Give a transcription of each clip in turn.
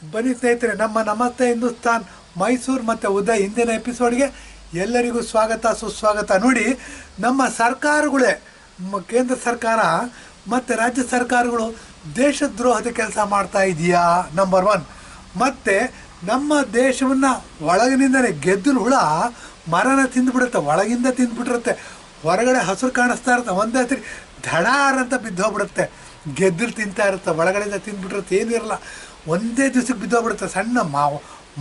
ಬನ್ನಿ ಸ್ನೇಹಿತರೆ, ನಮ್ಮ ನಮಸ್ತೆ ಹಿಂದೂಸ್ತಾನ್ ಮೈಸೂರು ಮತ್ತು ಉದಯ್ ಹಿಂದಿನ ಎಪಿಸೋಡ್ಗೆ ಎಲ್ಲರಿಗೂ ಸ್ವಾಗತ ಸುಸ್ವಾಗತ. ನೋಡಿ, ನಮ್ಮ ಸರ್ಕಾರಗಳೇ ಕೇಂದ್ರ ಸರ್ಕಾರ ಮತ್ತು ರಾಜ್ಯ ಸರ್ಕಾರಗಳು ದೇಶದ್ರೋಹದ ಕೆಲಸ ಮಾಡ್ತಾ ಇದೆಯಾ ನಂಬರ್ 1. ಮತ್ತು ನಮ್ಮ ದೇಶವನ್ನು ಒಳಗಿನಿಂದಲೇ ಗೆದ್ದಲು ಹುಳ ಮರನ ತಿಂದುಬಿಡುತ್ತೆ, ಒಳಗಿಂದ ತಿಂದುಬಿಟ್ಟಿರುತ್ತೆ. ಹೊರಗಡೆ ಹಸಿರು ಕಾಣಿಸ್ತಾ ಇರುತ್ತೆ, ಒಂದೇ ಸರಿ ಧಡಾರ್ ಅಂತ ಬಿದ್ದೋಗ್ಬಿಡುತ್ತೆ. ಗೆದ್ದಲು ತಿಂತಾ ಇರುತ್ತೆ, ಒಳಗಡೆಯಿಂದ ತಿಂದುಬಿಟ್ಟಿರುತ್ತೆ, ಏನಿರಲ್ಲ. ಒಂದೇ ದಿವ್ಸಕ್ಕೆ ಬಿದ್ದೋಗ್ಬಿಡುತ್ತೆ. ಸಣ್ಣ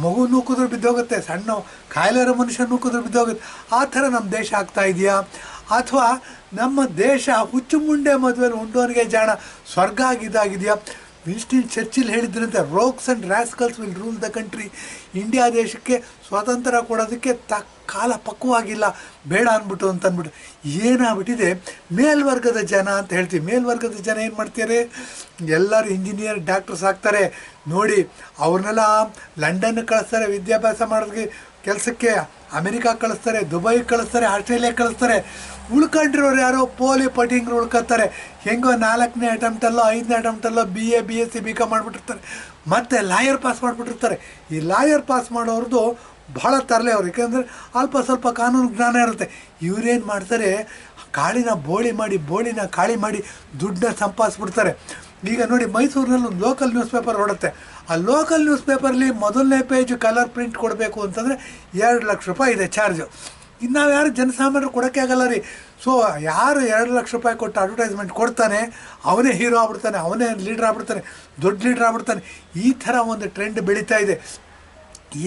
ಮಗು ನೂಕಿದ್ರು ಬಿದ್ದೋಗುತ್ತೆ, ಸಣ್ಣ ಕಾಯಿಲೆ ಇರೋ ಮನುಷ್ಯ ನೂಕಿದ್ರು ಬಿದ್ದೋಗುತ್ತೆ. ಆ ಥರ ನಮ್ಮ ದೇಶ ಆಗ್ತಾ ಇದೆಯಾ? ಅಥವಾ ನಮ್ಮ ದೇಶ ಹುಚ್ಚು ಮುಂಡೆ ಮದುವೆಯಲ್ಲಿ ಉಂಡೋನಿಗೆ ಜಾಣ ಸ್ವರ್ಗ ಆಗಿದ್ದಾಗಿದೆಯಾ? ವಿನ್ಸ್ಟನ್ ಚರ್ಚಿಲ್ ಹೇಳಿದ್ರಂತೆ, rogues and rascals will rule the country. India ದೇಶಕ್ಕೆ ಸ್ವಾತಂತ್ರ್ಯ ಕೊಡೋದಕ್ಕೆ ಕಾಲ ಪಕ್ವವಾಗಿಲ್ಲ, ಬೇಡ ಅಂದ್ಬಿಟ್ಟು ಅಂತಂದ್ಬಿಟ್ಟು ಏನಾಗ್ಬಿಟ್ಟಿದೆ. ಮೇಲ್ವರ್ಗದ ಜನ ಅಂತ ಹೇಳ್ತೀವಿ. ಮೇಲ್ವರ್ಗದ ಜನ ಏನು ಮಾಡ್ತಾರೆ? ಎಲ್ಲರೂ ಇಂಜಿನಿಯರ್ ಡಾಕ್ಟರ್ಸ್ ಆಗ್ತಾರೆ. ನೋಡಿ, ಅವ್ರನ್ನೆಲ್ಲ ಲಂಡನ್ಗೆ ಕಳಿಸ್ತಾರೆ ವಿದ್ಯಾಭ್ಯಾಸ ಮಾಡೋದಕ್ಕೆ, ಕೆಲಸಕ್ಕೆ ಅಮೆರಿಕಾ ಕಳಿಸ್ತಾರೆ, ದುಬೈಗೆ ಕಳಿಸ್ತಾರೆ, ಆಸ್ಟ್ರೇಲಿಯಾ ಕಳಿಸ್ತಾರೆ. ಉಳ್ಕೊಂಡಿರೋರು ಯಾರೋ ಪೋಲಿ ಪಟಿಂಗ್ರು ಉಳ್ಕೊತಾರೆ. ಹೆಂಗೋ 4ನೇ ಅಟೆಂಪ್ಟಲ್ಲೋ 5ನೇ ಅಟೆಂಪ್ಟಲ್ಲೋ BA BSc BCom ಮಾಡಿಬಿಟ್ಟಿರ್ತಾರೆ. ಮತ್ತು ಲಾಯರ್ ಪಾಸ್ ಮಾಡಿಬಿಟ್ಟಿರ್ತಾರೆ. ಈ ಲಾಯರ್ ಪಾಸ್ ಮಾಡೋರದ್ದು ಭಾಳ ತರಲೆ ಅವ್ರು, ಯಾಕೆಂದರೆ ಅಲ್ಪ ಸ್ವಲ್ಪ ಕಾನೂನು ಜ್ಞಾನ ಇರುತ್ತೆ. ಇವರೇನು ಮಾಡ್ತಾರೆ? ಕಾಳಿನ ಬೋಳಿನ ಕಾಳಿ ಮಾಡಿ ದುಡ್ಡನ್ನ ಸಂಪಾದಿಸ್ಬಿಡ್ತಾರೆ. ಈಗ ನೋಡಿ, ಮೈಸೂರಿನಲ್ಲಿ ಒಂದು ಲೋಕಲ್ ನ್ಯೂಸ್ ಪೇಪರ್ ಹೊಡುತ್ತೆ. ಆ ಲೋಕಲ್ ನ್ಯೂಸ್ ಪೇಪರ್ಲಿ ಮೊದಲನೇ ಪೇಜ್ ಕಲರ್ ಪ್ರಿಂಟ್ ಕೊಡಬೇಕು ಅಂತಂದರೆ 2 ಲಕ್ಷ ರೂಪಾಯಿ ಇದೆ ಚಾರ್ಜು. ಇನ್ನು ನಾವು ಯಾರು ಜನಸಾಮಾನ್ಯರು ಕೊಡೋಕ್ಕೆ ಆಗಲ್ಲ ರೀ. ಸೊ ಯಾರು 2 ಲಕ್ಷ ರೂಪಾಯಿ ಕೊಟ್ಟು ಅಡ್ವರ್ಟೈಸ್ಮೆಂಟ್ ಕೊಡ್ತಾನೆ, ಅವನೇ ಹೀರೋ ಆಗ್ಬಿಡ್ತಾನೆ, ಅವನೇ ಲೀಡ್ರ್ ಆಗ್ಬಿಡ್ತಾನೆ, ದೊಡ್ಡ ಲೀಡ್ರ್ ಆಗ್ಬಿಡ್ತಾನೆ. ಈ ಥರ ಒಂದು ಟ್ರೆಂಡ್ ಬೆಳೀತಾ ಇದೆ.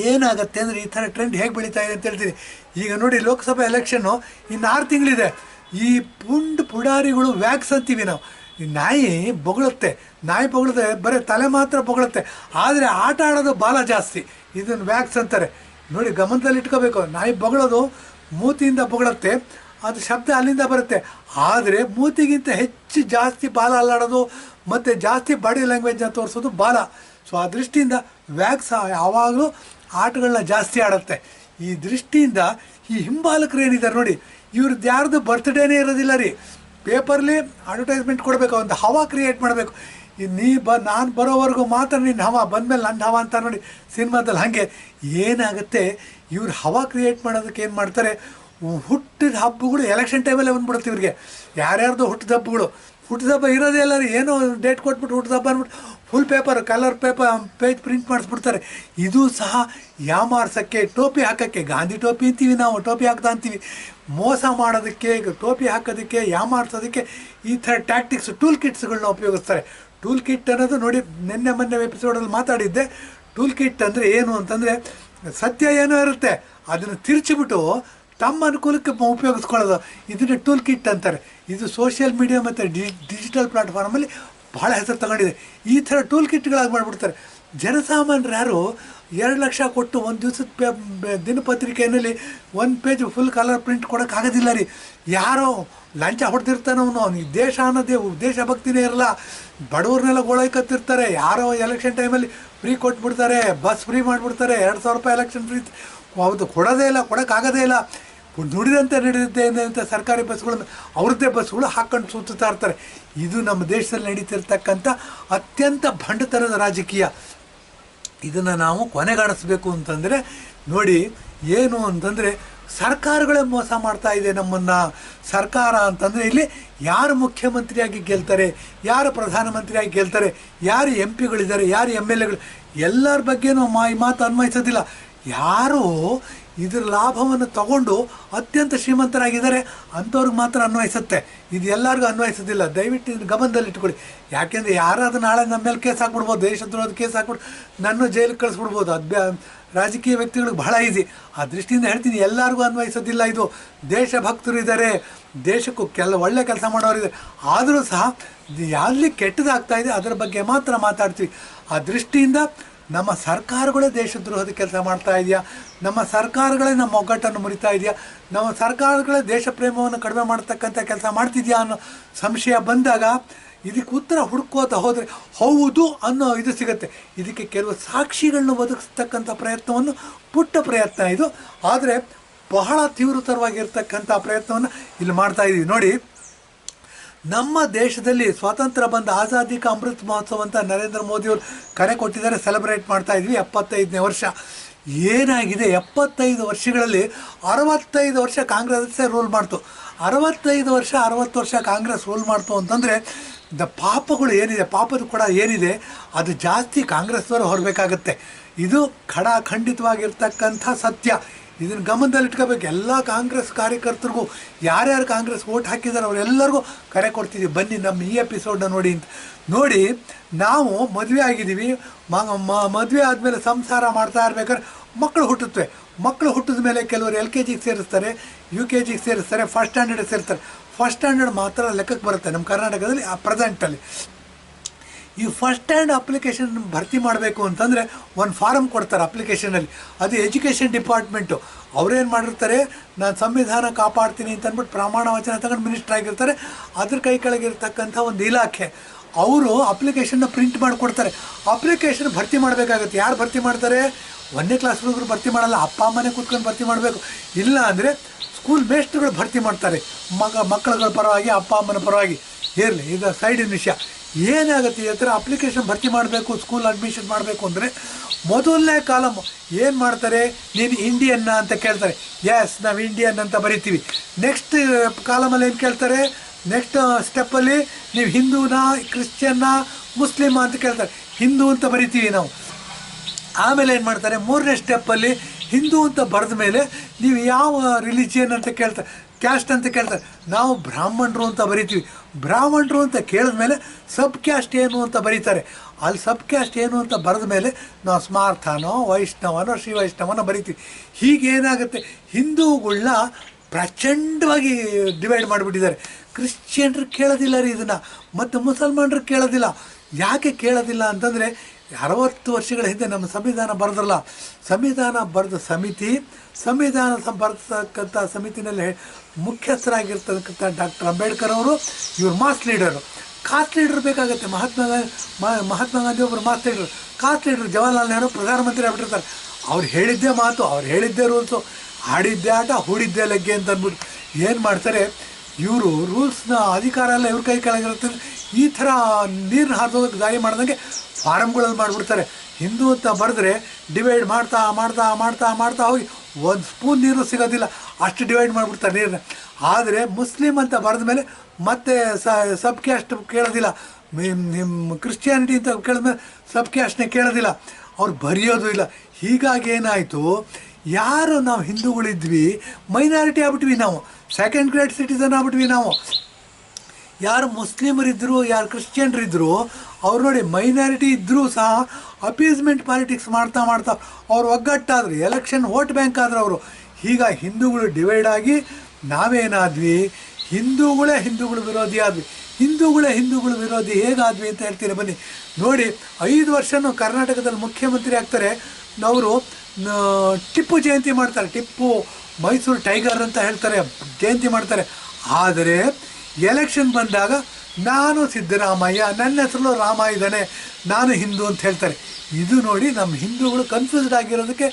ಏನಾಗುತ್ತೆ ಅಂದರೆ, ಈ ಥರ ಟ್ರೆಂಡ್ ಹೇಗೆ ಬೆಳೀತಾ ಇದೆ ಅಂತ ಹೇಳ್ತೀನಿ. ಈಗ ನೋಡಿ, ಲೋಕಸಭಾ ಎಲೆಕ್ಷನ್ನು ಇನ್ನು 6 ತಿಂಗಳಿದೆ. ಈ ಪುಡಾರಿಗಳು ವ್ಯಾಕ್ಸ್ ಅಂತೀವಿ ನಾವು. ಈ ನಾಯಿ ಬೊಗಳುತ್ತೆ, ಬರೀ ತಲೆ ಮಾತ್ರ ಬೊಗಳುತ್ತೆ, ಆದರೆ ಆಟ ಆಡೋದು ಬಾಲ ಜಾಸ್ತಿ. ಇದನ್ನು ವ್ಯಾಕ್ಸ್ ಅಂತಾರೆ. ನೋಡಿ, ಗಮನದಲ್ಲಿ ಇಟ್ಕೋಬೇಕು. ನಾಯಿ ಬೊಗಳೋದು ಮೂತಿಯಿಂದ ಬೊಗಳುತ್ತೆ, ಅದು ಶಬ್ದ ಅಲ್ಲಿಂದ ಬರುತ್ತೆ. ಆದರೆ ಮೂತಿಗಿಂತ ಜಾಸ್ತಿ ಬಾಲ ಅಲ್ಲಾಡೋದು ಮತ್ತು ಜಾಸ್ತಿ ಬಾಡಿ ಲ್ಯಾಂಗ್ವೇಜ್ನ ತೋರಿಸೋದು ಬಾಲ. ಸೊ ಆ ದೃಷ್ಟಿಯಿಂದ ವ್ಯಾಕ್ಸ್ ಯಾವಾಗಲೂ ಆಟಗಳನ್ನ ಜಾಸ್ತಿ ಆಡುತ್ತೆ. ಈ ದೃಷ್ಟಿಯಿಂದ ಈ ಹಿಂಬಾಲಕರು ಏನಿದ್ದಾರೆ ನೋಡಿ, ಇವ್ರದ್ದು ಯಾರ್ದು ಬರ್ತ್ಡೇನೇ ಇರೋದಿಲ್ಲ ರೀ. ಪೇಪರ್ಲಿ ಅಡ್ವರ್ಟೈಸ್ಮೆಂಟ್ ಕೊಡಬೇಕು, ಒಂದು ಹವಾ ಕ್ರಿಯೇಟ್ ಮಾಡಬೇಕು. ನಾನು ಬರೋವರೆಗೂ ಮಾತ್ರ ನಿನ್ನ ಹವಾ, ಬಂದಮೇಲೆ ನನ್ನ ಹವಾ ಅಂತ. ನೋಡಿ, ಸಿನಿಮಾದಲ್ಲಿ ಹಾಗೆ ಏನಾಗುತ್ತೆ, ಇವ್ರು ಹವಾ ಕ್ರಿಯೇಟ್ ಮಾಡೋದಕ್ಕೆ ಏನು ಮಾಡ್ತಾರೆ? ಹುಟ್ಟಿದ ಹಬ್ಬಗಳು ಎಲೆಕ್ಷನ್ ಟೈಮಲ್ಲೇ ಬಂದ್ಬಿಡುತ್ತೆ ಇವ್ರಿಗೆ. ಯಾರ್ಯಾರ್ದು ಹುಟ್ಟಿದ ಹಬ್ಬ ಇರೋದೇ ಇಲ್ಲ ರೀ. ಏನೋ ಡೇಟ್ ಕೊಟ್ಬಿಟ್ಟು ಹುಟ್ಟಿದ ಹಬ್ಬ ಅಂದ್ಬಿಟ್ಟು ಫುಲ್ ಕಲರ್ ಪೇಜ್ ಪ್ರಿಂಟ್ ಮಾಡಿಸ್ಬಿಡ್ತಾರೆ. ಇದು ಸಹ ಯಾಮಾರ್ಸೋಕ್ಕೆ, ಟೋಪಿ ಹಾಕೋಕ್ಕೆ, ಗಾಂಧಿ ಟೋಪಿ ಅಂತೀವಿ ನಾವು, ಟೋಪಿ ಹಾಕ್ತಾ ಅಂತೀವಿ. ಮೋಸ ಮಾಡೋದಕ್ಕೆ, ಟೋಪಿ ಹಾಕೋದಕ್ಕೆ, ಯಾಮಾರ್ಸೋದಕ್ಕೆ ಈ ಥರ ಟ್ಯಾಕ್ಟಿಕ್ಸ್, ಟೂಲ್ ಕಿಟ್ಸ್ಗಳನ್ನ ಉಪಯೋಗಿಸ್ತಾರೆ. ಟೂಲ್ ಕಿಟ್ ಅನ್ನೋದು ನೋಡಿ, ಮೊನ್ನೆ ಎಪಿಸೋಡಲ್ಲಿ ಮಾತಾಡಿದ್ದೆ. ಟೂಲ್ ಕಿಟ್ ಅಂದರೆ ಏನು ಅಂತಂದರೆ, ಸತ್ಯ ಏನೋ ಇರುತ್ತೆ, ಅದನ್ನು ತಿರ್ಚಿಬಿಟ್ಟು ತಮ್ಮ ಅನುಕೂಲಕ್ಕೆ ಉಪಯೋಗಿಸ್ಕೊಳ್ಳೋದು. ಇದನ್ನು ಟೂಲ್ ಕಿಟ್ ಅಂತಾರೆ. ಇದು ಸೋಷಿಯಲ್ ಮೀಡಿಯಾ ಮತ್ತು ಡಿಜಿಟಲ್ ಪ್ಲಾಟ್ಫಾರ್ಮಲ್ಲಿ ಭಾಳ ಹೆಸರು ತಗೊಂಡಿದೆ. ಈ ಥರ ಟೂಲ್ ಕಿಟ್ಗಳಾಗಿ ಮಾಡಿಬಿಡ್ತಾರೆ. ಜನಸಾಮಾನ್ಯರು ಯಾರು 2 ಲಕ್ಷ ಕೊಟ್ಟು ಒಂದು ದಿವಸದ ದಿನಪತ್ರಿಕೆಯಲ್ಲಿ 1 ಪೇಜ್ ಫುಲ್ ಕಲರ್ ಪ್ರಿಂಟ್ ಕೊಡೋಕ್ಕಾಗೋದಿಲ್ಲ ರೀ. ಯಾರೋ ಲಂಚ ಹೊಡೆದಿರ್ತಾನೆ ಅವನಿಗೆ ದೇಶ ಅನ್ನೋದೇ ದೇಶಭಕ್ತಿನೇ ಇರಲ್ಲ. ಬಡವ್ರನ್ನೆಲ್ಲ ಗೋಳೈಕತ್ತಿರ್ತಾರೆ. ಯಾರೋ ಎಲೆಕ್ಷನ್ ಟೈಮಲ್ಲಿ ಫ್ರೀ ಕೊಟ್ಬಿಡ್ತಾರೆ, ಬಸ್ ಫ್ರೀ ಮಾಡಿಬಿಡ್ತಾರೆ, 2,000 ರೂಪಾಯಿ ಎಲೆಕ್ಷನ್ ಫ್ರೀ. ಹೌದು, ಕೊಡೋದೇ ಇಲ್ಲ, ಕೊಡೋಕ್ಕಾಗೋದೇ ಇಲ್ಲ. ನುಡಿದಂತೆ ನಡೆಯುತ್ತೆ ಅಂತ ಸರ್ಕಾರಿ ಬಸ್ಗಳನ್ನು, ಅವ್ರದ್ದೇ ಬಸ್ಗಳು ಹಾಕ್ಕೊಂಡು ಸುತ್ತಾ ಇರ್ತಾರೆ. ಇದು ನಮ್ಮ ದೇಶದಲ್ಲಿ ನಡೀತಿರ್ತಕ್ಕಂಥ ಅತ್ಯಂತ ಭಂಡತನದ ರಾಜಕೀಯ. ಇದನ್ನು ನಾವು ಕೊನೆಗಾಣಿಸ್ಬೇಕು ಅಂತಂದರೆ ನೋಡಿ, ಏನು ಅಂತಂದರೆ ಸರ್ಕಾರಗಳೇ ಮೋಸ ಮಾಡ್ತಾ ಇದೆ ನಮ್ಮನ್ನು. ಸರ್ಕಾರ ಅಂತಂದರೆ ಇಲ್ಲಿ ಯಾರು ಮುಖ್ಯಮಂತ್ರಿಯಾಗಿ ಗೆಲ್ತಾರೆ, ಯಾರು ಪ್ರಧಾನಮಂತ್ರಿಯಾಗಿ ಗೆಲ್ತಾರೆ, ಯಾರು MPಗಳಿದ್ದಾರೆ, ಯಾರು MLAಗಳು, ಎಲ್ಲರ ಬಗ್ಗೆನೂ ಈ ಮಾತು ಅನ್ವಯಿಸೋದಿಲ್ಲ. ಯಾರು ಇದರ ಲಾಭವನ್ನು ತಗೊಂಡು ಅತ್ಯಂತ ಶ್ರೀಮಂತರಾಗಿದ್ದಾರೆ ಅಂಥವ್ರಿಗೆ ಮಾತ್ರ ಅನ್ವಯಿಸುತ್ತೆ. ಇದು ಎಲ್ಲರಿಗೂ ಅನ್ವಯಿಸೋದಿಲ್ಲ. ದಯವಿಟ್ಟು ಇದನ್ನು ಗಮನದಲ್ಲಿ ಇಟ್ಕೊಳ್ಳಿ. ಯಾಕೆಂದರೆ ಯಾರಾದರೂ ನಾಳೆ ನಮ್ಮ ಮೇಲೆ ಕೇಸ್ ಹಾಕ್ಬಿಡ್ಬೋದು, ದೇಶದ್ರೋಹದ ಕೇಸ್ ಹಾಕ್ಬಿಟ್ಟು ನನ್ನ ಜೈಲಿಗೆ ಕಳಿಸ್ಬಿಡ್ಬೋದು. ಅದು ರಾಜಕೀಯ ವ್ಯಕ್ತಿಗಳಿಗೆ ಬಹಳ ಈಸಿ. ಆ ದೃಷ್ಟಿಯಿಂದ ಹೇಳ್ತೀನಿ, ಎಲ್ಲರಿಗೂ ಅನ್ವಯಿಸೋದಿಲ್ಲ. ಇದು ದೇಶಭಕ್ತರು ಇದ್ದಾರೆ, ದೇಶಕ್ಕೂ ಒಳ್ಳೆ ಕೆಲಸ ಮಾಡೋರಿದ್ದಾರೆ. ಆದರೂ ಸಹ ಎಲ್ಲಿ ಕೆಟ್ಟದಾಗ್ತಾ ಇದೆ ಅದರ ಬಗ್ಗೆ ಮಾತ್ರ ಮಾತಾಡ್ತೀವಿ. ಆ ದೃಷ್ಟಿಯಿಂದ ನಮ್ಮ ಸರ್ಕಾರಗಳೇ ದೇಶದ್ರೋಹದ ಕೆಲಸ ಮಾಡ್ತಾ ಇದೆಯಾ? ನಮ್ಮ ಸರ್ಕಾರಗಳೇ ನಮ್ಮ ಒಗ್ಗಟ್ಟನ್ನು ಮುರಿತಾ ಇದೆಯಾ? ನಮ್ಮ ಸರ್ಕಾರಗಳೇ ದೇಶ ಪ್ರೇಮವನ್ನು ಕಡಿಮೆ ಮಾಡ್ತಕ್ಕಂಥ ಕೆಲಸ ಮಾಡ್ತಿದೆಯಾ ಅನ್ನೋ ಸಂಶಯ ಬಂದಾಗ ಇದಕ್ಕೆ ಉತ್ತರ ಹುಡುಕೋತಾ ಹೋದರೆ ಹೌದು ಅನ್ನೋ ಇದು ಸಿಗುತ್ತೆ. ಇದಕ್ಕೆ ಕೆಲವು ಸಾಕ್ಷಿಗಳನ್ನ ಒದಗಿಸ್ತಕ್ಕಂಥ ಪ್ರಯತ್ನವನ್ನು, ಪುಟ್ಟ ಪ್ರಯತ್ನ ಇದು, ಆದರೆ ಬಹಳ ತೀವ್ರತರವಾಗಿರ್ತಕ್ಕಂಥ ಪ್ರಯತ್ನವನ್ನು ಇಲ್ಲಿ ಮಾಡ್ತಾಯಿದ್ದೀವಿ. ನೋಡಿ, ನಮ್ಮ ದೇಶದಲ್ಲಿ ಸ್ವಾತಂತ್ರ್ಯ ಬಂದ ಆಜಾದಿ ಕಾ ಅಮೃತ್ ಮಹೋತ್ಸವ ಅಂತ ನರೇಂದ್ರ ಮೋದಿಯವರು ಕರೆ ಕೊಟ್ಟಿದ್ದಾರೆ. ಸೆಲೆಬ್ರೇಟ್ ಮಾಡ್ತಾ ಇದ್ವಿ 75ನೇ ವರ್ಷ. ಏನಾಗಿದೆ 75 ವರ್ಷಗಳಲ್ಲಿ 65 ವರ್ಷ ಕಾಂಗ್ರೆಸ್ಸೇ ರೂಲ್ ಮಾಡ್ತು. 65 ವರ್ಷ 60 ವರ್ಷ ಕಾಂಗ್ರೆಸ್ ರೂಲ್ ಮಾಡ್ತು ಅಂತಂದರೆ ಪಾಪಗಳು ಏನಿದೆ, ಪಾಪದ ಕೂಡ ಏನಿದೆ ಅದು ಜಾಸ್ತಿ ಕಾಂಗ್ರೆಸ್ನವರು ಹೊರಬೇಕಾಗತ್ತೆ. ಇದು ಖಂಡಿತವಾಗಿರ್ತಕ್ಕಂಥ ಸತ್ಯ. ಇದನ್ನು ಗಮನದಲ್ಲಿಟ್ಕೋಬೇಕು. ಎಲ್ಲ ಕಾಂಗ್ರೆಸ್ ಕಾರ್ಯಕರ್ತರಿಗೂ, ಯಾರ್ಯಾರು ಕಾಂಗ್ರೆಸ್ ವೋಟ್ ಹಾಕಿದ್ದಾರೆ ಅವರೆಲ್ಲರಿಗೂ ಕರೆ ಕೊಡ್ತಿದ್ದೀವಿ, ಬನ್ನಿ ನಮ್ಮ ಈ ಎಪಿಸೋಡನ್ನ ನೋಡಿ ಅಂತ. ನೋಡಿ, ನಾವು ಮದುವೆ ಆಗಿದ್ದೀವಿ, ಮದುವೆ ಆದಮೇಲೆ ಸಂಸಾರ ಮಾಡ್ತಾ ಇರ್ಬೇಕಾದ್ರೆ ಮಕ್ಕಳು ಹುಟ್ಟುತ್ತವೆ. ಮಕ್ಕಳು ಹುಟ್ಟಿದ ಮೇಲೆ ಕೆಲವರು LKG ಸೇರಿಸ್ತಾರೆ, UKG ಸೇರಿಸ್ತಾರೆ, ಫಸ್ಟ್ ಸ್ಟ್ಯಾಂಡರ್ಡ್ ಸೇರಿಸ್ತಾರೆ. ಫಸ್ಟ್ ಸ್ಟ್ಯಾಂಡರ್ಡ್ ಮಾತ್ರ ಲೆಕ್ಕಕ್ಕೆ ಬರುತ್ತೆ ನಮ್ಮ ಕರ್ನಾಟಕದಲ್ಲಿ ಪ್ರೆಸೆಂಟಲ್ಲಿ. ಈ ಫಸ್ಟ್ ಸ್ಟ್ಯಾಂಡ್ ಅಪ್ಲಿಕೇಶನ್ ಭರ್ತಿ ಮಾಡಬೇಕು ಅಂತಂದರೆ ಒಂದು ಫಾರಮ್ ಕೊಡ್ತಾರೆ ಅಪ್ಲಿಕೇಶನಲ್ಲಿ. ಅದು ಎಜುಕೇಷನ್ ಡಿಪಾರ್ಟ್ಮೆಂಟು ಅವರೇನು ಮಾಡಿರ್ತಾರೆ, ನಾನು ಸಂವಿಧಾನ ಕಾಪಾಡ್ತೀನಿ ಅಂತ ಅಂದ್ಬಿಟ್ಟು ಪ್ರಮಾಣ ವಚನ ತಗೊಂಡು ಮಿನಿಸ್ಟರ್ ಆಗಿರ್ತಾರೆ. ಅದ್ರ ಕೈ ಕೆಳಗಿರ್ತಕ್ಕಂಥ ಒಂದು ಇಲಾಖೆ ಅವರು ಅಪ್ಲಿಕೇಶನ್ನ ಪ್ರಿಂಟ್ ಮಾಡಿಕೊಡ್ತಾರೆ. ಅಪ್ಲಿಕೇಶನ್ ಭರ್ತಿ ಮಾಡಬೇಕಾಗುತ್ತೆ. ಯಾರು ಭರ್ತಿ ಮಾಡ್ತಾರೆ? 1ನೇ ಕ್ಲಾಸ್ ಹುಡುಗರು ಭರ್ತಿ ಮಾಡಲ್ಲ, ಅಪ್ಪ ಅಮ್ಮನೇ ಕೂತ್ಕೊಂಡು ಭರ್ತಿ ಮಾಡಬೇಕು. ಇಲ್ಲ ಅಂದರೆ ಸ್ಕೂಲ್ ಮೇಸ್ಟ್ರುಗಳು ಭರ್ತಿ ಮಾಡ್ತಾರೆ, ಮಕ್ಕಳುಗಳ ಪರವಾಗಿ, ಅಪ್ಪ ಅಮ್ಮನ ಪರವಾಗಿ. ಇರಲಿ, ಇದು ಸೈಡಿನ ವಿಷಯ. ಏನಾಗುತ್ತೆ ಈ ಥರ ಅಪ್ಲಿಕೇಶನ್ ಭರ್ತಿ ಮಾಡಬೇಕು, ಸ್ಕೂಲ್ ಅಡ್ಮಿಷನ್ ಮಾಡಬೇಕು ಅಂದರೆ ಮೊದಲನೇ ಕಾಲಮ್ ಏನು ಮಾಡ್ತಾರೆ, ನೀನು ಇಂಡಿಯನ್ನ ಅಂತ ಕೇಳ್ತಾರೆ. ಎಸ್, ನಾವು ಇಂಡಿಯನ್ ಅಂತ ಬರಿತೀವಿ. ನೆಕ್ಸ್ಟ್ ಕಾಲಮಲ್ಲಿ ಏನು ಕೇಳ್ತಾರೆ, ನೆಕ್ಸ್ಟ್ ಸ್ಟೆಪ್ಪಲ್ಲಿ ನೀವು ಹಿಂದೂನಾ, ಕ್ರಿಶ್ಚಿಯನ್ನ, ಮುಸ್ಲಿಮ ಅಂತ ಕೇಳ್ತಾರೆ. ಹಿಂದೂ ಅಂತ ಬರಿತೀವಿ ನಾವು. ಆಮೇಲೆ ಏನು ಮಾಡ್ತಾರೆ, 3ನೇ ಸ್ಟೆಪ್ಪಲ್ಲಿ ಹಿಂದೂ ಅಂತ ಬರೆದ ಮೇಲೆ ನೀವು ಯಾವ ರಿಲಿಜಿಯನ್ ಅಂತ ಕೇಳ್ತಾರೆ, ಕ್ಯಾಸ್ಟ್ ಅಂತ ಕೇಳ್ತಾರೆ. ನಾವು ಬ್ರಾಹ್ಮಣರು ಅಂತ ಬರಿತೀವಿ. ಬ್ರಾಹ್ಮಣರು ಅಂತ ಕೇಳಿದ ಮೇಲೆ ಸಬ್ ಕ್ಯಾಸ್ಟ್ ಏನು ಅಂತ ಬರೀತಾರೆ. ಅಲ್ಲಿ ಸಬ್ ಕ್ಯಾಸ್ಟ್ ಏನು ಅಂತ ಬರೆದ ಮೇಲೆ ನಾವು ಸ್ಮಾರ್ಥನೋ, ವೈಷ್ಣವನೋ, ಶ್ರೀ ವೈಷ್ಣವನೋ ಬರಿತೀವಿ. ಹೀಗೇನಾಗುತ್ತೆ, ಹಿಂದೂಗಳನ್ನ ಪ್ರಚಂಡವಾಗಿ ಡಿವೈಡ್ ಮಾಡಿಬಿಟ್ಟಿದ್ದಾರೆ. ಕ್ರಿಶ್ಚಿಯನ್ರು ಕೇಳೋದಿಲ್ಲ ರೀ ಇದನ್ನು, ಮತ್ತು ಮುಸಲ್ಮಾನರು ಕೇಳೋದಿಲ್ಲ. ಯಾಕೆ ಕೇಳೋದಿಲ್ಲ ಅಂತಂದರೆ 60 ವರ್ಷಗಳ ಹಿಂದೆ ನಮ್ಮ ಸಂವಿಧಾನ ಬರೆದ್ರಲ್ಲ, ಸಂವಿಧಾನ ಬರೆದ ಸಮಿತಿ, ಸಂವಿಧಾನ ಬರೆತಕ್ಕಂಥ ಸಮಿತಿನಲ್ಲಿ ಮುಖ್ಯಸ್ಥರಾಗಿರ್ತಕ್ಕಂಥ ಡಾಕ್ಟರ್ ಅಂಬೇಡ್ಕರ್ ಅವರು ಇವರು ಮಾಸ್ ಲೀಡರು. ಕಾಸ್ಟ್ ಲೀಡರ್ ಬೇಕಾಗುತ್ತೆ. ಮಹಾತ್ಮ ಗಾಂಧಿ ಒಬ್ಬರು mass leader, caste leader. Jawaharlal Nehru ಪ್ರಧಾನಮಂತ್ರಿ ಆಗ್ಬಿಟ್ಟಿರ್ತಾರೆ. ಅವ್ರು ಹೇಳಿದ್ದೇ ಮಾತು, ಅವ್ರು ಹೇಳಿದ್ದೇ ರೂಲ್ಸು, ಆಡಿದ್ದೇ ಆಟ, ಹೂಡಿದ್ದೇ ಲಗ್ಗೆ ಅಂತ ಅಂದ್ಬಿಟ್ಟು ಏನು ಮಾಡ್ತಾರೆ ಇವರು, ರೂಲ್ಸ್ನ ಅಧಿಕಾರ ಎಲ್ಲ ಇವ್ರ ಕೈ ಕೆಳಗಿರುತ್ತೆ. ಈ ಥರ ನೀರನ್ನ ಹಾರಿದೋಗಕ್ಕೆ ದಾರಿ ಮಾಡ್ದಂಗೆ ಫಾರಮ್ಗಳಲ್ಲಿ ಮಾಡಿಬಿಡ್ತಾರೆ. ಹಿಂದೂ ಅಂತ ಬರೆದ್ರೆ ಡಿವೈಡ್ ಮಾಡ್ತಾ ಮಾಡ್ತಾ ಮಾಡ್ತಾ ಮಾಡ್ತಾ ಹೋಗಿ ಒಂದು ಸ್ಪೂನ್ ನೀರು ಸಿಗೋದಿಲ್ಲ, ಅಷ್ಟು ಡಿವೈಡ್ ಮಾಡಿಬಿಡ್ತಾರೆ ನೀರನ್ನ. ಆದರೆ ಮುಸ್ಲಿಮ್ ಅಂತ ಬರೆದ ಮೇಲೆ ಮತ್ತೆ ಸಬ್ ಕ್ಯಾಸ್ಟ್ ಕೇಳೋದಿಲ್ಲ, ನಿಮ್ಮ ಕ್ರಿಶ್ಚಿಯಾನಿಟಿ ಅಂತ ಕೇಳಿದ್ಮೇಲೆ ಸಬ್ ಕ್ಯಾಸ್ಟ್ನೇ ಕೇಳೋದಿಲ್ಲ, ಅವ್ರು ಬರೆಯೋದು ಇಲ್ಲ. ಹೀಗಾಗಿ ಏನಾಯಿತು, ಯಾರು ನಾವು ಹಿಂದೂಗಳಿದ್ವಿ ಮೈನಾರಿಟಿ ಆಗ್ಬಿಟ್ವಿ, ನಾವು ಸೆಕೆಂಡ್ ಗ್ರೇಡ್ ಸಿಟಿಸನ್ ಆಗ್ಬಿಟ್ವಿ. ನಾವು ಯಾರು ಮುಸ್ಲಿಮರಿದ್ದರು, ಯಾರು ಕ್ರಿಶ್ಚಿಯನ್ರಿದ್ದರು, ಅವ್ರು ನೋಡಿ ಮೈನಾರಿಟಿ ಇದ್ದರೂ ಸಹ ಅಪೀಸ್ಮೆಂಟ್ ಪಾಲಿಟಿಕ್ಸ್ ಮಾಡ್ತಾ ಮಾಡ್ತಾ ಅವ್ರು ಒಗ್ಗಟ್ಟಾದರು, ಎಲೆಕ್ಷನ್ ವೋಟ್ ಬ್ಯಾಂಕ್ ಆದರು ಅವರು. ಹೀಗಾಗಿ ಹಿಂದೂಗಳು ಡಿವೈಡ್ ಆಗಿ ನಾವೇನಾದ್ವಿ, ಹಿಂದೂಗಳು ವಿರೋಧಿ ಆದ್ವಿ. ಹಿಂದೂಗಳು ವಿರೋಧಿ ಹೇಗಾದ್ವಿ ಅಂತ ಹೇಳ್ತೀರಿ ಬನ್ನಿ ನೋಡಿ. 5 ವರ್ಷನೂ ಕರ್ನಾಟಕದಲ್ಲಿ ಮುಖ್ಯಮಂತ್ರಿ ಆಗ್ತಾರೆ ಅವರು. ಟಿಪ್ಪು ಜಯಂತಿ ಮಾಡ್ತಾರೆ, ಟಿಪ್ಪು ಮೈಸೂರು ಟೈಗರ್ ಅಂತ ಹೇಳ್ತಾರೆ, ಜಯಂತಿ ಮಾಡ್ತಾರೆ. ಆದರೆ ಎಲೆಕ್ಷನ್ ಬಂದಾಗ ನಾನು ಸಿದ್ದರಾಮಯ್ಯ, ನನ್ನ ಹೆಸರು ರಾಮ ಇದ್ದಾನೆ, ನಾನು ಹಿಂದೂ ಅಂತ ಹೇಳ್ತಾರೆ. ಇದು ನೋಡಿ ನಮ್ಮ ಹಿಂದೂಗಳು ಕನ್ಫ್ಯೂಸ್ಡ್ ಆಗಿರೋದಕ್ಕೆ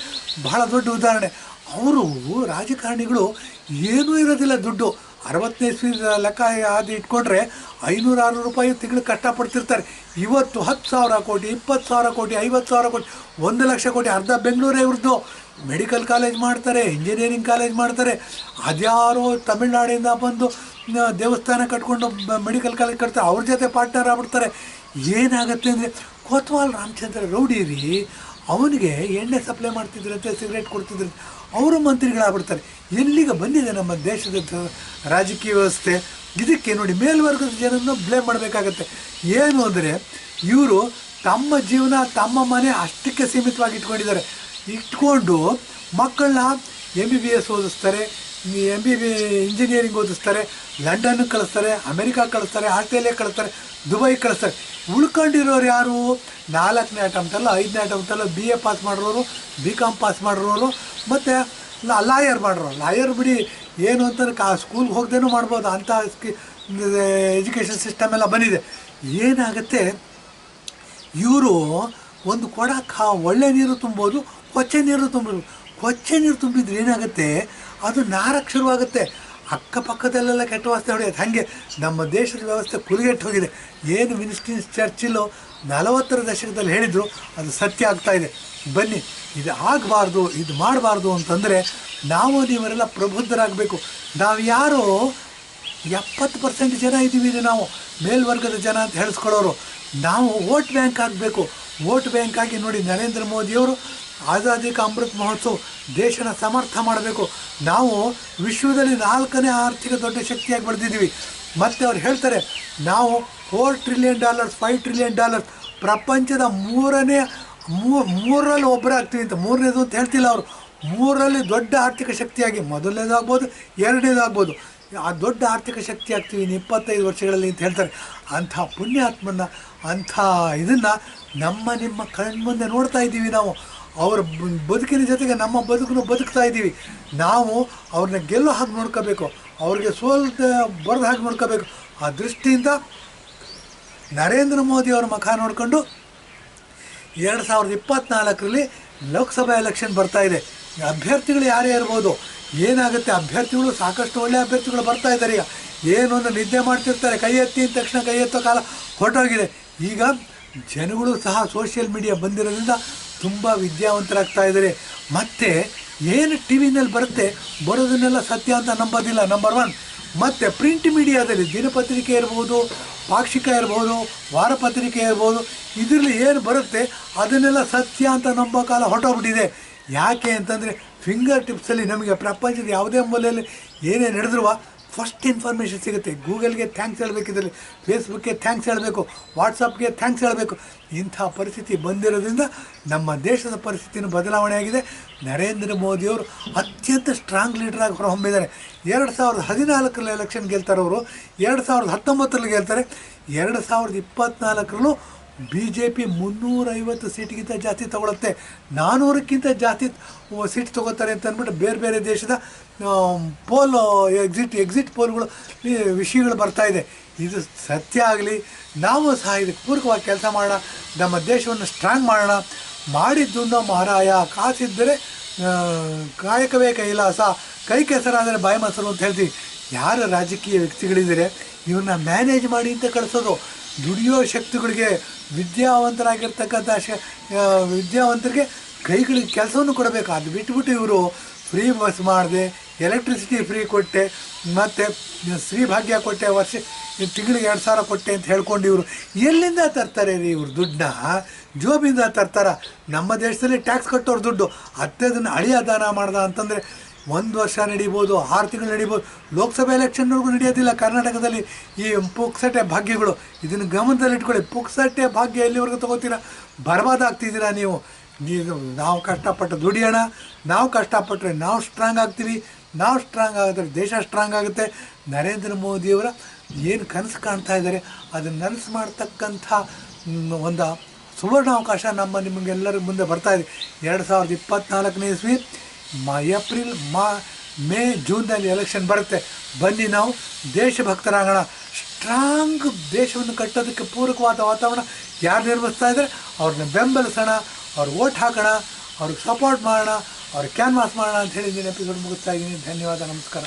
ಬಹಳ ದೊಡ್ಡ ಉದಾಹರಣೆ. ಅವರು ರಾಜಕಾರಣಿಗಳು ಏನೂ ಇರೋದಿಲ್ಲ ದುಡ್ಡು. 60ನೇ ಇಸ್ವಿ ಲೆಕ್ಕ ಅದು ಇಟ್ಕೊಂಡ್ರೆ 500-600 ರೂಪಾಯಿ ತಿಂಗಳು ಕಷ್ಟಪಡ್ತಿರ್ತಾರೆ. ಇವತ್ತು 10,000 ಕೋಟಿ, 20,000 ಕೋಟಿ, 50,000 ಕೋಟಿ, 1 ಲಕ್ಷ ಕೋಟಿ, ಅರ್ಧ ಬೆಂಗಳೂರೇ ಇವ್ರದ್ದು. ಮೆಡಿಕಲ್ ಕಾಲೇಜ್ ಮಾಡ್ತಾರೆ, ಇಂಜಿನಿಯರಿಂಗ್ ಕಾಲೇಜ್ ಮಾಡ್ತಾರೆ. ಅದ್ಯಾರೋ ತಮಿಳ್ನಾಡಿಂದ ಬಂದು ದೇವಸ್ಥಾನ ಕಟ್ಕೊಂಡು ಮೆಡಿಕಲ್ ಕಾಲೇಜ್ ಕಟ್ತಾರೆ, ಅವ್ರ ಜೊತೆ ಪಾರ್ಟ್ನರ್ ಆಗ್ಬಿಡ್ತಾರೆ. ಏನಾಗುತ್ತೆ ಅಂದರೆ, ಕೊತ್ವಾಲ್ ರಾಮಚಂದ್ರ ರೌಡಿ ರೀ, ಅವನಿಗೆ ಎಣ್ಣೆ ಸಪ್ಲೈ ಮಾಡ್ತಿದ್ರಂತೆ, ಸಿಗರೇಟ್ ಕೊಡ್ತಿದ್ರಂತೆ, ಅವರು ಮಂತ್ರಿಗಳಾಗ್ಬಿಡ್ತಾರೆ. ಎಲ್ಲಿಗೆ ಬಂದಿದೆ ನಮ್ಮ ದೇಶದ ರಾಜಕೀಯ ವ್ಯವಸ್ಥೆ? ಇದಕ್ಕೆ ನೋಡಿ ಮೇಲ್ವರ್ಗದ ಜನರನ್ನು ಬ್ಲೇಮ್ ಮಾಡಬೇಕಾಗತ್ತೆ. ಏನು ಅಂದರೆ ಇವರು ತಮ್ಮ ಜೀವನ, ತಮ್ಮ ಮನೆ ಅಷ್ಟಕ್ಕೆ ಸೀಮಿತವಾಗಿ ಇಟ್ಕೊಂಡು ಮಕ್ಕಳನ್ನ MBBS ಓದಿಸ್ತಾರೆ, ಇಂಜಿನಿಯರಿಂಗ್ ಓದಿಸ್ತಾರೆ, ಲಂಡನ್ಗೆ ಕಳಿಸ್ತಾರೆ, ಅಮೆರಿಕಾ ಕಳಿಸ್ತಾರೆ, ಆಸ್ಟ್ರೇಲಿಯಾ ಕಳಿಸ್ತಾರೆ, ದುಬೈ ಕಳಿಸ್ತಾರೆ. ಉಳ್ಕೊಂಡಿರೋರು ಯಾರು? 4ನೇ ಅಟೆಂಪ್ಟಲ್ಲ, 5ನೇ ಅಟೆಂಪ್ಟಲ್ಲ BA ಪಾಸ್ ಮಾಡಿರೋರು, BCom ಪಾಸ್ ಮಾಡಿರೋರು, ಮತ್ತು ಲಾಯರ್ ಬಿಡಿ, ಏನು ಅಂತ ಸ್ಕೂಲ್ಗೆ ಹೋಗ್ದೇನೂ ಮಾಡ್ಬೋದು, ಅಂಥ ಎಜುಕೇಷನ್ ಸಿಸ್ಟಮ್ ಎಲ್ಲ ಬಂದಿದೆ. ಏನಾಗುತ್ತೆ, ಇವರು ಒಂದು ಕೊಡ ಒಳ್ಳೆ ನೀರು ತುಂಬೋದು, ಕೊಚ್ಚೆ ನೀರು ತುಂಬೋದು. ಕೊಚ್ಚೆ ನೀರು ತುಂಬಿದ್ರೆ ಏನಾಗುತ್ತೆ, ಅದು ನಾರಕ್ಕೆ ಶುರುವಾಗುತ್ತೆ. ಅಕ್ಕಪಕ್ಕದಲ್ಲೆಲ್ಲ ಕೆಟ್ಟ ವಾಸನೆ ಹೊಡೆಯುತ್ತೆ. ಹಾಗೆ ನಮ್ಮ ದೇಶದ ವ್ಯವಸ್ಥೆ ಕುಲಿಗೆಟ್ಟು ಹೋಗಿದೆ. ಏನು ವಿನ್ಸ್ಟನ್ ಚರ್ಚಿಲ್ಲು 40ರ ದಶಕದಲ್ಲಿ ಹೇಳಿದರು ಅದು ಸತ್ಯ ಆಗ್ತಾ ಇದೆ. ಬನ್ನಿ, ಇದು ಆಗಬಾರ್ದು, ಇದು ಮಾಡಬಾರ್ದು ಅಂತಂದರೆ ನಾವು ನೀವರೆಲ್ಲ ಪ್ರಬುದ್ಧರಾಗಬೇಕು. ನಾವು ಯಾರು 70% ಜನ ಇದ್ದೀವಿ, ನಾವು ಮೇಲ್ವರ್ಗದ ಜನ ಅಂತ ಹೇಳಿಸ್ಕೊಳ್ಳೋರು. ನಾವು ವೋಟ್ ಬ್ಯಾಂಕ್ ಆಗಬೇಕು. ವೋಟ್ ಬ್ಯಾಂಕ್ ಆಗಿ ನೋಡಿ, ನರೇಂದ್ರ ಮೋದಿಯವರು ಆಜಾದಿ ಕಾ ಅಮೃತ್ ಮಹೋತ್ಸವ ದೇಶನ ಸಮರ್ಥ ಮಾಡಬೇಕು. ನಾವು ವಿಶ್ವದಲ್ಲಿ 4ನೇ ಆರ್ಥಿಕ ದೊಡ್ಡ ಶಕ್ತಿಯಾಗಿ ಬೆಳೆದಿದ್ದೀವಿ. ಮತ್ತು ಅವ್ರು ಹೇಳ್ತಾರೆ ನಾವು $4 ಟ್ರಿಲಿಯನ್ $5 ಟ್ರಿಲಿಯನ್ ಪ್ರಪಂಚದ ಮೂರರಲ್ಲಿ ಒಬ್ಬರಾಗ್ತೀವಿ ಅಂತ. ಮೂರನೇದು ಅಂತ ಹೇಳ್ತಿಲ್ಲ ಅವರು, ಮೂರರಲ್ಲಿ ದೊಡ್ಡ ಆರ್ಥಿಕ ಶಕ್ತಿಯಾಗಿ, ಮೊದಲನೇದಾಗ್ಬೋದು ಎರಡನೇದಾಗ್ಬೋದು, ಆ ದೊಡ್ಡ ಆರ್ಥಿಕ ಶಕ್ತಿ ಆಗ್ತೀವಿ 25 ವರ್ಷಗಳಲ್ಲಿ ಅಂತ ಹೇಳ್ತಾರೆ. ಅಂಥ ಪುಣ್ಯಾತ್ಮನ, ಅಂಥ ಇದನ್ನು ನಿಮ್ಮ ಕಣ್ಮುಂದೆ ನೋಡ್ತಾ ಇದ್ದೀವಿ ನಾವು. ಅವರ ಬದುಕಿನ ಜೊತೆಗೆ ನಮ್ಮ ಬದುಕನ್ನು ಬದುಕ್ತಾ ಇದ್ದೀವಿ. ನಾವು ಅವ್ರನ್ನ ಗೆಲ್ಲೋ ಹಾಗೆ ನೋಡ್ಕೋಬೇಕು, ಅವ್ರಿಗೆ ಬರದ ಹಾಗೆ ನೋಡ್ಕೋಬೇಕು. ಆ ದೃಷ್ಟಿಯಿಂದ ನರೇಂದ್ರ ಮೋದಿಯವರ ಮುಖ ನೋಡಿಕೊಂಡು 2024ರಲ್ಲಿ ಲೋಕಸಭಾ ಎಲೆಕ್ಷನ್ ಬರ್ತಾ ಇದೆ. ಅಭ್ಯರ್ಥಿಗಳು ಯಾರೇ ಇರ್ಬೋದು, ಏನಾಗುತ್ತೆ, ಅಭ್ಯರ್ಥಿಗಳು ಸಾಕಷ್ಟು ಒಳ್ಳೆಯ ಅಭ್ಯರ್ಥಿಗಳು ಬರ್ತಾ ಇದ್ದಾರೆ. ಈಗ ಏನೊಂದು ನಿದ್ದೆ ಮಾಡ್ತಿರ್ತಾರೆ, ಕೈ ಎತ್ತಿ ತಕ್ಷಣ ಕೈ ಎತ್ತೋ ಕಾಲ ಹೊರಟೋಗಿದೆ. ಈಗ ಜನಗಳು ಸಹ ಸೋಷಿಯಲ್ ಮೀಡಿಯಾ ಬಂದಿರೋದ್ರಿಂದ ತುಂಬ ವಿದ್ಯಾವಂತರಾಗ್ತಾ ಇದ್ದಾರೆ. ಮತ್ತು ಏನು ಟಿ ವಿನಲ್ಲಿ ಬರೋದನ್ನೆಲ್ಲ ಸತ್ಯ ಅಂತ ನಂಬೋದಿಲ್ಲ, ನಂಬರ್ 1. ಮತ್ತು ಪ್ರಿಂಟ್ ಮೀಡಿಯಾದಲ್ಲಿ ದಿನಪತ್ರಿಕೆ ಇರ್ಬೋದು, ಪಾಕ್ಷಿಕ ಇರ್ಬೋದು, ವಾರಪತ್ರಿಕೆ ಇರ್ಬೋದು, ಇದರಲ್ಲಿ ಏನು ಬರುತ್ತೆ ಅದನ್ನೆಲ್ಲ ಸತ್ಯ ಅಂತ ನಂಬೋ ಕಾಲ ಹೊರಟೋಗ್ಬಿಟ್ಟಿದೆ. ಯಾಕೆ ಅಂತಂದರೆ ಫಿಂಗರ್ ಟಿಪ್ಸಲ್ಲಿ ನಮಗೆ ಪ್ರಪಂಚದ ಯಾವುದೇ ಮೂಲೆಯಲ್ಲಿ ಏನೇ ನಡೆದ್ರೂ ಫಸ್ಟ್ ಇನ್ಫಾರ್ಮೇಷನ್ ಸಿಗುತ್ತೆ. ಗೂಗಲ್ಗೆ ಥ್ಯಾಂಕ್ಸ್ ಹೇಳಬೇಕು, ಇದರಲ್ಲಿ ಫೇಸ್ಬುಕ್ಗೆ ಥ್ಯಾಂಕ್ಸ್ ಹೇಳಬೇಕು, ವಾಟ್ಸಪ್ಗೆ ಥ್ಯಾಂಕ್ಸ್ ಹೇಳಬೇಕು. ಇಂಥ ಪರಿಸ್ಥಿತಿ ಬಂದಿರೋದ್ರಿಂದ ನಮ್ಮ ದೇಶದ ಪರಿಸ್ಥಿತಿನೂ ಬದಲಾವಣೆ ಆಗಿದೆ. ನರೇಂದ್ರ ಮೋದಿಯವರು ಅತ್ಯಂತ ಸ್ಟ್ರಾಂಗ್ ಲೀಡರಾಗಿ ಹೊರಹೊಮ್ಮಿದ್ದಾರೆ. 2014ರಲ್ಲಿ ಎಲೆಕ್ಷನ್ ಗೆಲ್ತಾರೆ ಅವರು, 2019ರಲ್ಲಿ ಗೆಲ್ತಾರೆ. 2024ರಲ್ಲೂ BJP 350 ಸೀಟ್ಗಿಂತ ಜಾಸ್ತಿ ತೊಗೊಳುತ್ತೆ, 400ಕ್ಕಿಂತ ಜಾಸ್ತಿ ಸೀಟ್ ತೊಗೋತಾರೆ ಅಂತ ಅಂದ್ಬಿಟ್ಟು ಬೇರೆ ಬೇರೆ ದೇಶದ ಎಕ್ಸಿಟ್ ಪೋಲ್ಗಳು ವಿಷಯಗಳು ಬರ್ತಾಯಿದೆ. ಇದು ಸತ್ಯ ಆಗಲಿ, ನಾವು ಸಹ ಇದಕ್ಕೆ ಪೂರಕವಾಗಿ ಕೆಲಸ ಮಾಡೋಣ, ನಮ್ಮ ದೇಶವನ್ನು ಸ್ಟ್ರಾಂಗ್ ಮಾಡೋಣ. ಮಾಡಿದ್ದು ಮಹಾರಾಯ, ಕಾಸಿದ್ದರೆ ಕಾಯಕವೇ ಕೈಲಾಸ, ಕೈ ಕೆಸರಾದರೆ ಬಾಯಿ ಮೊಸರು ಅಂತ ಹೇಳ್ತೀವಿ. ಯಾರು ರಾಜಕೀಯ ವ್ಯಕ್ತಿಗಳಿದ್ದಾರೆ ಇವ್ರನ್ನ ಮ್ಯಾನೇಜ್ ಮಾಡಿ ಅಂತ ಕಳಿಸೋದು. ದುಡಿಯೋ ಶಕ್ತಿಗಳಿಗೆ, ವಿದ್ಯಾವಂತರಾಗಿರ್ತಕ್ಕಂಥ ವಿದ್ಯಾವಂತರಿಗೆ ಕೈಗಳಿಗೆ ಕೆಲಸವನ್ನು ಕೊಡಬೇಕು. ಅದು ಬಿಟ್ಬಿಟ್ಟು ಇವರು ಫ್ರೀ ಬಸ್ ಮಾಡಿದೆ, ಎಲೆಕ್ಟ್ರಿಸಿಟಿ ಫ್ರೀ ಕೊಟ್ಟೆ, ಮತ್ತು ಶ್ರೀ ಭಾಗ್ಯ ಕೊಟ್ಟೆ, ತಿಂಗಳಿಗೆ 2,000 ಕೊಟ್ಟೆ ಅಂತ ಹೇಳ್ಕೊಂಡು ಇವರು ಎಲ್ಲಿಂದ ತರ್ತಾರೆ ರೀ? ಇವ್ರು ದುಡ್ಡನ್ನ ಜೋಬಿಂದ ತರ್ತಾರ? ನಮ್ಮ ದೇಶದಲ್ಲಿ ಟ್ಯಾಕ್ಸ್ ಕಟ್ಟೋರು ದುಡ್ಡು, ಅದನ್ನು ಅಳಿಯ ದಾನ ಮಾಡ್ದ ಅಂತಂದರೆ 1 ವರ್ಷ ನಡೀಬೋದು, 6 ತಿಂಗಳು ನಡೀಬೋದು. ಲೋಕಸಭೆ ಎಲೆಕ್ಷನ್ವರೆಗೂ ನಡೆಯೋದಿಲ್ಲ ಕರ್ನಾಟಕದಲ್ಲಿ ಈ ಪುಕ್ಸಟೆ ಭಾಗ್ಯಗಳು. ಇದನ್ನು ಗಮನದಲ್ಲಿ ಇಟ್ಕೊಳ್ಳಿ. ಪುಕ್ಸಟೆ ಭಾಗ್ಯ ಎಲ್ಲಿವರೆಗೂ ತೊಗೋತೀರಾ? ಬರ್ಬಾದಾಗ್ತಿದ್ದೀರಾ ನೀವು. ನಾವು ಕಷ್ಟಪಟ್ಟು ದುಡಿಯೋಣ, ನಾವು ಕಷ್ಟಪಟ್ಟರೆ ನಾವು ಸ್ಟ್ರಾಂಗ್ ಆಗ್ತೀವಿ. ನಾವು ಸ್ಟ್ರಾಂಗ್ ಆಗಿದ್ರೆ ದೇಶ ಸ್ಟ್ರಾಂಗ್ ಆಗುತ್ತೆ. ನರೇಂದ್ರ ಮೋದಿಯವರ ಏನು ಕನಸು ಕಾಣ್ತಾ ಇದ್ದಾರೆ ಅದನ್ನು ನನಸು ಮಾಡ್ತಕ್ಕಂಥ ಒಂದು ಸುವರ್ಣ ಅವಕಾಶ ನಿಮಗೆಲ್ಲರ ಮುಂದೆ ಬರ್ತಾಯಿದೆ. 2024ನೇ ಇಸ್ವಿ ಏಪ್ರಿಲ್ ಮೇ ಜೂನ್ನಲ್ಲಿ ಎಲೆಕ್ಷನ್ ಬರುತ್ತೆ. ಬನ್ನಿ ನಾವು ದೇಶಭಕ್ತರಾಗೋಣ. ಸ್ಟ್ರಾಂಗ್ ದೇಶವನ್ನು ಕಟ್ಟೋದಕ್ಕೆ ಪೂರಕವಾದ ವಾತಾವರಣ ಯಾರು ನಿರ್ಮಿಸ್ತಾ ಇದ್ದಾರೆ ಅವ್ರನ್ನ ಬೆಂಬಲಿಸೋಣ, ಅವ್ರಿಗೆ ವೋಟ್ ಹಾಕೋಣ, ಅವ್ರಿಗೆ ಸಪೋರ್ಟ್ ಮಾಡೋಣ, ಅವ್ರಿಗೆ ಕ್ಯಾನ್ವಾಸ್ ಮಾಡೋಣ ಅಂತ ಹೇಳಿ ಎಪಿಸೋಡ್ ಮುಗಿಸ್ತಾ ಇದ್ದೀನಿ. ಧನ್ಯವಾದ, ನಮಸ್ಕಾರ.